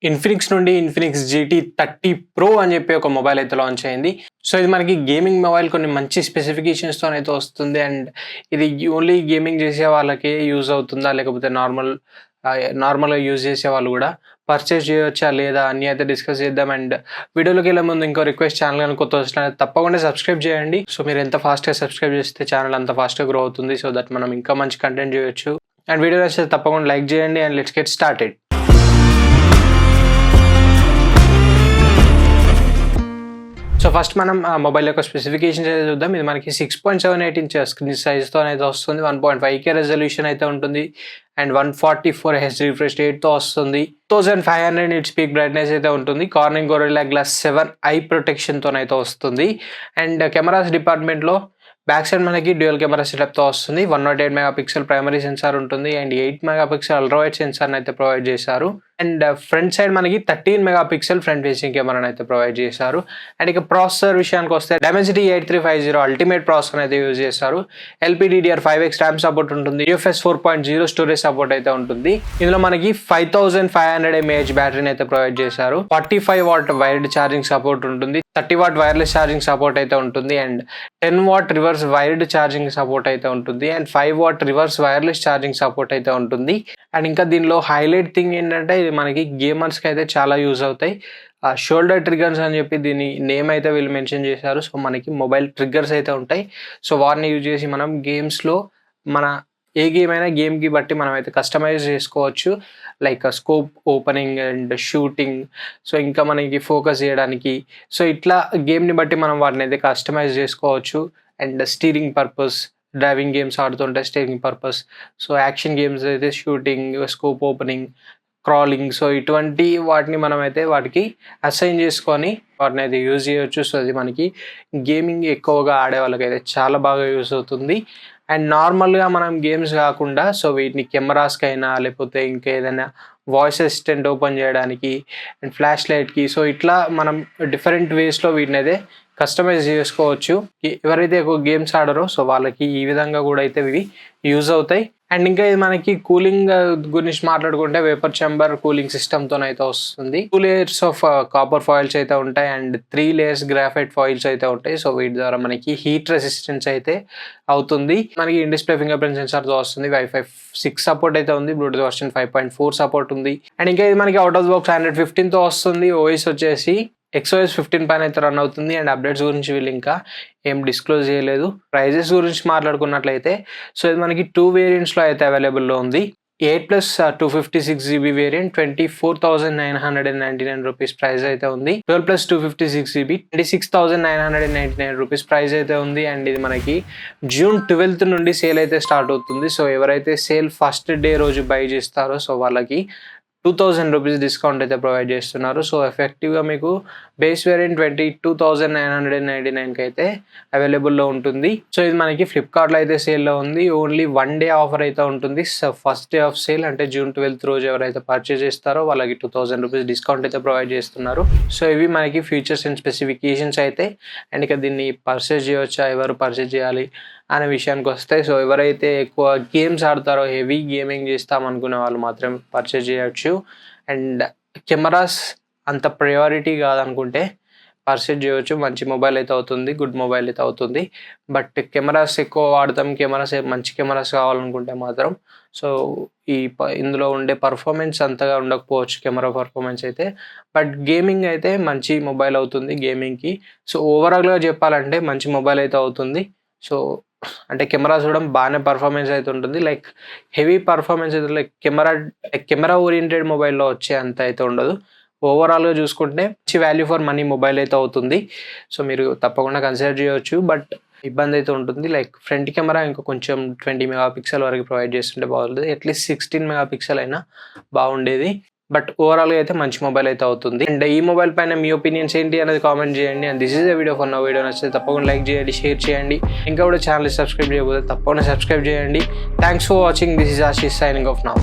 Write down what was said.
Infinix నుండి Infinix GT 30 pro అని చెప్పి ఒక మొబైల్ అయితే లాంచ్ అయింది. సో ఇది మనకి గేమింగ్ మొబైల్, కొన్ని మంచి స్పెసిఫికేషన్స్తో అయితే వస్తుంది. అండ్ ఇది ఓన్లీ గేమింగ్ చేసే వాళ్ళకే యూజ్ అవుతుందా, లేకపోతే నార్మల్గా యూజ్ చేసే వాళ్ళు కూడా పర్చేస్ చేయవచ్చా లేదా అని అయితే డిస్కస్ చేద్దాం. అండ్ వీడియోలోకి వెళ్ళే ముందు ఇంకో రిక్వెస్ట్, ఛానల్ కానీ కొత్త వచ్చిన తప్పకుండా సబ్స్క్రైబ్ చేయండి. సో మీరు ఎంత ఫాస్ట్గా సబ్స్క్రైబ్ చేస్తే ఛానల్ అంత ఫాస్ట్గా గ్రో అవుతుంది. సో దట్ మనం ఇంకా మంచి కంటెంట్ చేయొచ్చు. అండ్ వీడియో నచ్చితే తప్పకుండా లైక్ చేయండి. And let's get started. So first మనం మొబైల్ యొక్క స్పెసిఫికేషన్స్ అయితే చూద్దాం. ఇది మనకి 6.78 ఇంచ్ స్క్రీన్ సైజ్తో అయితే వస్తుంది. 1.5K రెజల్యూషన్ అయితే ఉంటుంది. అండ్ 144 Hz రిఫ్రెష్ రేట్తో వస్తుంది. 2500 నిట్స్ పీక్ బ్రైట్నెస్ అయితే ఉంటుంది. కార్నింగ్ గొరిల్లా గ్లాస్ 7 ఐ ప్రొటెక్షన్తో అయితే వస్తుంది. అండ్ కెమెరాస్ డిపార్ట్మెంట్లో బ్యాక్ సైడ్ మనకి డ్యూయల్ కెమెరా సెటప్తో వస్తుంది. 108 మెగాపిక్సెల్ ప్రైమరీ సెన్సార్ ఉంటుంది. అండ్ 8 మెగాపిక్సెల్ అల్ట్రా వైడ్ సెన్సార్ని అయితే ప్రొవైడ్ చేశారు. అండ్ ఫ్రంట్ సైడ్ మనకి 13 మెగాపిక్సెల్ ఫ్రంట్ ఫేసింగ్ కెమెరాని అయితే ప్రొవైడ్ చేశారు. అండ్ ఇక ప్రాసెసర్ విషయానికి వస్తే Dimensity 8350 అల్టిమేట్ ప్రాసెసర్ అయితే యూజ్ చేశారు. LPDDR5X ర్యామ్ సపోర్ట్ ఉంటుంది. UFS 4.0 స్టోరేజ్ సపోర్ట్ అయితే ఉంటుంది. ఇందులో మనకి 5500 mAh బ్యాటరీని అయితే ప్రొవైడ్ చేశారు. 45 వాట్ వైర్డ్ ఛార్జింగ్ సపోర్ట్ ఉంటుంది. 30 వాట్ వైర్లెస్ ఛార్జింగ్ సపోర్ట్ అయితే ఉంటుంది. And 10 what reverse wired charging support అయితే ఉంటుంది. And 5 what reverse wireless charging support అయితే ఉంటుంది. అండ్ ఇంకా దీనిలో హైలైట్ థింగ్ ఏంటంటే ఇది మనకి గేమర్స్కి అయితే చాలా యూజ్ అవుతాయి. షోల్డర్ ట్రిగ్గర్స్ అని చెప్పి దీని నేమ్ అయితే వీళ్ళు మెన్షన్ చేశారు. సో మనకి మొబైల్ ట్రిగ్గర్స్ అయితే ఉంటాయి. సో వాటిని యూజ్ చేసి మనం గేమ్స్లో మన ఏ గేమ్ అయినా గేమ్కి బట్టి మనం అయితే కస్టమైజ్ చేసుకోవచ్చు. Like scope opening and shooting, so ఇంకా మనకి ఫోకస్ చేయడానికి, సో ఇట్లా గేమ్ని బట్టి మనం వాటిని అయితే కస్టమైజ్ చేసుకోవచ్చు. And steering purpose, driving games ఆడుతుంటే steering purpose, so action games అయితే shooting, scope opening, crawling, so ఇటువంటి వాటిని మనం అయితే వాటికి అసైన్ చేసుకొని వాటిని అయితే యూజ్ చేయవచ్చు. సో అది మనకి గేమింగ్ ఎక్కువగా ఆడే వాళ్ళకైతే చాలా బాగా యూజ్ అవుతుంది. అండ్ నార్మల్గా మనం గేమ్స్ కాకుండా సో వీటిని కెమెరాస్కైనా లేకపోతే ఇంకా ఏదైనా వాయిస్ అసిస్టెంట్ ఓపెన్ చేయడానికి అండ్ ఫ్లాష్ లైట్కి, సో ఇట్లా మనం డిఫరెంట్ వేస్లో వీటిని అయితే కస్టమైజ్ చేసుకోవచ్చు. ఎవరైతే ఎక్కువ గేమ్స్ ఆడరో సో వాళ్ళకి ఈ విధంగా కూడా అయితే ఇవి యూజ్ అవుతాయి. అండ్ ఇంకా ఇది మనకి కూలింగ్ గురించి మాట్లాడుకుంటే వేపర్ ఛాంబర్ కూలింగ్ సిస్టమ్తో అయితే వస్తుంది. 2 లేయర్స్ ఆఫ్ కాపర్ ఫాయిల్స్ అయితే ఉంటాయి. అండ్ 3 లేయర్స్ గ్రాఫైట్ ఫాయిల్స్ అయితే ఉంటాయి. సో వీటి ద్వారా మనకి హీట్ రెసిస్టెన్స్ అయితే అవుతుంది. మనకి ఇన్ డిస్ప్లే ఫింగర్ ప్రింట్ సెన్సార్తో వస్తుంది. Wi-Fi 6 సపోర్ట్ అయితే ఉంది. బ్లూటూత్ వర్షన్ 5.4 సపోర్ట్ ఉంది. అండ్ ఇంకా ఇది మనకి అవుట్ ఆఫ్ బాక్స్ Android 15తో వస్తుంది. OS వచ్చేసి XOS 15 పైన అయితే రన్ అవుతుంది. అండ్ అప్డేట్స్ గురించి వీళ్ళు ఇంకా ఏం డిస్క్లోజ్ చేయలేదు. ప్రైజెస్ గురించి మాట్లాడుకున్నట్లయితే సో ఇది మనకి 2 వేరియంట్స్లో అయితే అవైలబుల్లో ఉంది. 8+ 256GB వేరియంట్ 24,999 రూపీస్ ప్రైస్ అయితే ఉంది. 12+ 256GB 26,999 రూపీస్ ప్రైస్ అయితే ఉంది. అండ్ ఇది మనకి June 12th నుండి సేల్ అయితే స్టార్ట్ అవుతుంది. సో ఎవరైతే సేల్ ఫస్ట్ డే రోజు బై చేస్తారో సో వాళ్ళకి 2000 రూపీస్ డిస్కౌంట్ అయితే ప్రొవైడ్ చేస్తున్నారు. సో ఎఫెక్టివ్గా మీకు బేస్ వేరియంట్ 22,999కి అయితే అవైలబుల్లో ఉంటుంది. సో ఇది మనకి ఫ్లిప్కార్ట్లో అయితే సేల్లో ఉంది. ఓన్లీ 1 డే ఆఫర్ అయితే ఉంటుంది. So first day of sale అంటే June 12th రోజు ఎవరైతే పర్చేస్ చేస్తారో వాళ్ళకి 2000 రూపీస్ డిస్కౌంట్ అయితే ప్రొవైడ్ చేస్తున్నారు. సో ఇవి మనకి ఫీచర్స్ అండ్ స్పెసిఫికేషన్స్ అయితే. అండ్ ఇక దీన్ని పర్చేస్ చేయవచ్చా, ఎవరు పర్చేస్ చేయాలి అనే విషయానికి వస్తే సో ఎవరైతే ఎక్కువ గేమ్స్ ఆడతారో, హెవీ గేమింగ్ చేస్తామనుకునే వాళ్ళు మాత్రం పర్చేస్ చేయవచ్చు. అండ్ కెమెరాస్ అంత ప్రయారిటీ కాదనుకుంటే పర్చేస్ చేయవచ్చు. మంచి మొబైల్ అయితే అవుతుంది, గుడ్ మొబైల్ అయితే అవుతుంది. బట్ కెమెరాస్ ఎక్కువ వాడతాం, మంచి కెమెరాస్ కావాలనుకుంటే మాత్రం సో ఇందులో ఉండే పర్ఫార్మెన్స్ అంతగా ఉండకపోవచ్చు, కెమెరా పర్ఫార్మెన్స్ అయితే. బట్ గేమింగ్ అయితే మంచి మొబైల్ అవుతుంది గేమింగ్కి. సో ఓవరాల్గా చెప్పాలంటే మంచి మొబైల్ అయితే అవుతుంది. సో అంటే కెమెరా చూడడం బాగానే పర్ఫార్మెన్స్ అయితే ఉంటుంది. లైక్ హెవీ పర్ఫార్మెన్స్ అయితే లైక్ కెమెరా ఓరియంటెడ్ మొబైల్లో వచ్చే అంత అయితే ఉండదు. ఓవరాల్గా చూసుకుంటే మంచి వాల్యూ ఫర్ మనీ మొబైల్ అయితే అవుతుంది. సో మీరు తప్పకుండా కన్సిడర్ చేయవచ్చు. బట్ ఇబ్బంది అయితే ఉంటుంది. లైక్ ఫ్రంట్ కెమెరా ఇంకా కొంచెం 20 మెగాపిక్సెల్ వరకు ప్రొవైడ్ చేస్తుంటే బాగుంటుంది. అట్లీస్ట్ 16 మెగాపిక్సెల్ అయినా బాగుండేది. బట్ ఓవరాల్గా అయితే మంచి మొబైల్ అయితే అవుతుంది. అండ్ ఈ మొబైల్ పైన మీ ఒపీనియన్స్ ఏంటి అనేది కామెంట్ చేయండి. And this is the video for now. Video నచ్చితే తప్పకుండా లైక్ చేయండి, షేర్ చేయండి. ఇంకా కూడా ఛానల్ సబ్స్క్రైబ్ చేయకపోతే తప్పకుండా సబ్స్క్రైబ్ చేయండి. Thanks for watching. This is Ashish signing off now.